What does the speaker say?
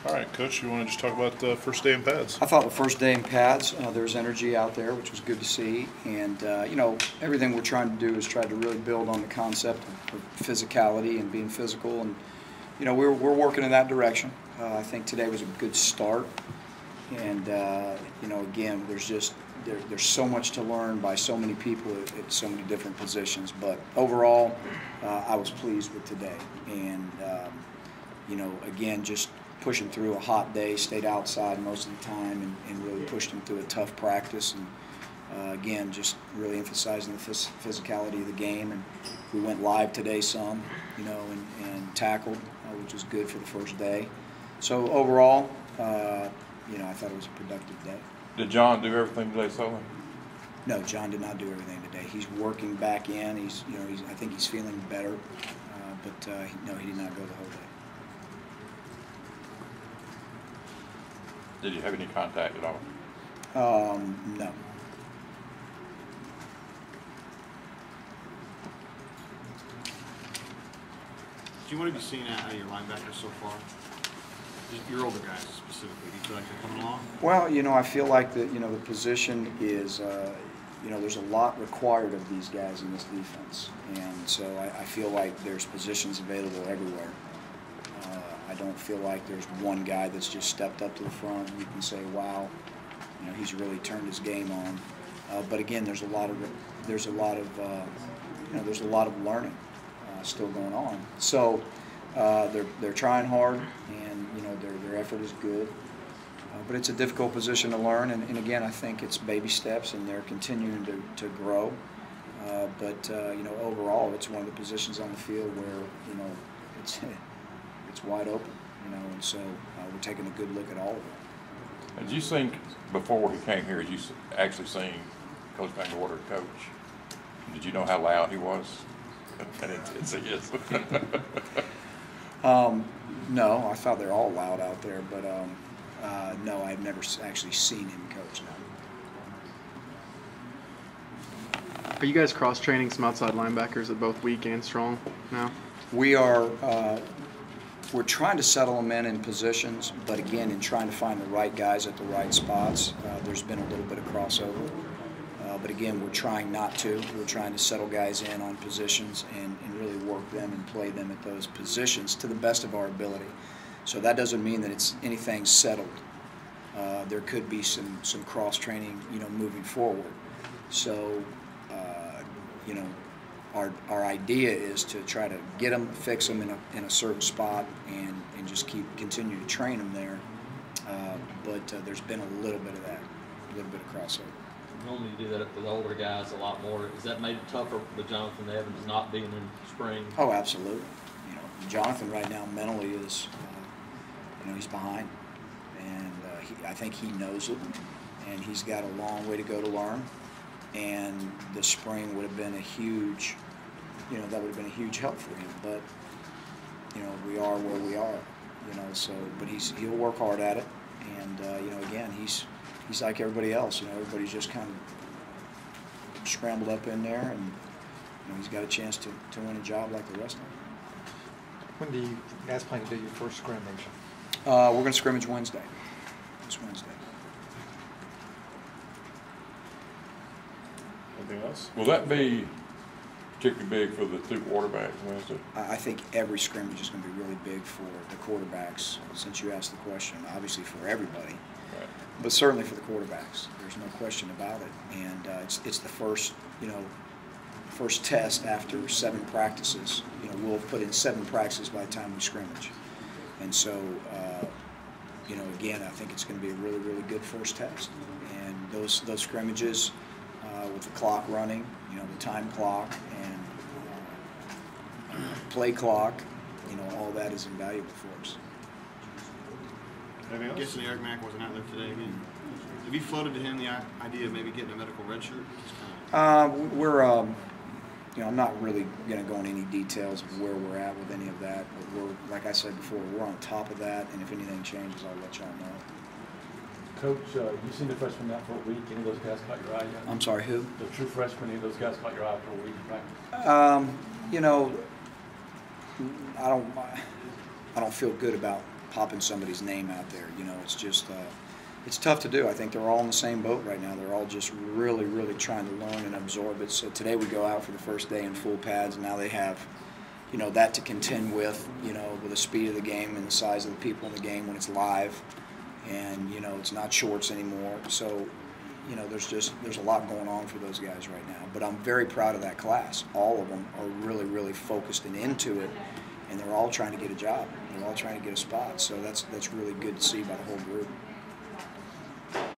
All right, Coach, you want to just talk about the first day in pads? I thought the first day in pads, there's energy out there, which was good to see. And, everything we're trying to do is try to really build on the concept of physicality and being physical. And, we're working in that direction. I think today was a good start. And, again, there's so much to learn by so many people at so many different positions. But overall, I was pleased with today. And, again, just pushing through a hot day, stayed outside most of the time, and really pushed him through a tough practice. And again, just really emphasizing the physicality of the game. And we went live today some, and tackled, which was good for the first day. So overall, I thought it was a productive day. Did John do everything today solo? No, John did not do everything today. He's working back in. I think he's feeling better, but no, he did not go the whole day. Did you have any contact at all? No. Do you want to be seen out of your linebackers so far? Just your older guys specifically. Do you feel like they're coming along? Well, I feel like the position is, there's a lot required of these guys in this defense, and so I feel like there's positions available everywhere. I don't feel like there's one guy that's just stepped up to the front and you can say, wow, he's really turned his game on. But again, there's a lot of learning still going on. So they're trying hard, and their effort is good. But it's a difficult position to learn, and again, I think it's baby steps, and they're continuing to grow. But overall, it's one of the positions on the field where it's wide open, and so we're taking a good look at all of it. Did you think before he came here, you actually seen Coach Vanderwater coach? Did you know how loud he was? And it's a yes. No, I thought they're all loud out there, but no, I've never actually seen him coach. No. Are you guys cross-training some outside linebackers at both weak and strong now? We are. We're trying to settle them in positions, but again, in trying to find the right guys at the right spots, there's been a little bit of crossover. But again, we're trying not to. We're trying to settle guys in on positions and really work them and play them at those positions to the best of our ability. So that doesn't mean that it's anything settled. There could be some cross-training, moving forward. So, our idea is to try to get them, fix them in a certain spot, and just continue to train them there. But there's been a little bit of that, a little bit of crossover. Normally you do that with the older guys a lot more. Has that made it tougher with Jonathan Evans not being in spring? Oh, absolutely. Jonathan right now mentally is, he's behind, and I think he knows it, and he's got a long way to go to learn. And the spring would have been a huge, that would have been a huge help for him. But we are where we are, So, but he'll work hard at it, and again, he's like everybody else. Everybody's just kind of scrambled up in there, and he's got a chance to win a job like the rest of them. When do you guys plan to do your first scrimmage? We're going to scrimmage Wednesday. This Wednesday. Anything else? Will that be particularly big for the two quarterbacks Wednesday? I think every scrimmage is going to be really big for the quarterbacks, since you asked the question. Obviously for everybody, Right. but certainly for the quarterbacks. There's no question about it. And it's the first, first test after 7 practices. We'll put in 7 practices by the time we scrimmage. And so, again, I think it's going to be a really, really good first test. And those scrimmages with the clock running, the time clock and play clock, all that is invaluable for us. Anything I'm else? guessing Eric Mack wasn't out there today. I mean, have you floated to him the idea of maybe getting a medical red shirt? We're, I'm not really going to go into any details of where we're at with any of that, but we're, like I said before, we're on top of that, and if anything changes, I'll let y'all know. Coach, you've seen the freshmen out for a week. Any of those guys caught your eye yet? I'm sorry, who? The true freshmen, any of those guys caught your eye for a week in practice? I don't feel good about popping somebody's name out there. You know, it's just it's tough to do. I think they're all in the same boat right now. They're all just really, really trying to learn and absorb it. So today we go out for the first day in full pads, and now they have, you know, that to contend with, you know, with the speed of the game and the size of the people in the game when it's live, and you know, it's not shorts anymore. So, you know, there's a lot going on for those guys right now. But I'm very proud of that class. All of them are really, really focused and into it, and they're all trying to get a job. They're all trying to get a spot. So that's really good to see by the whole group.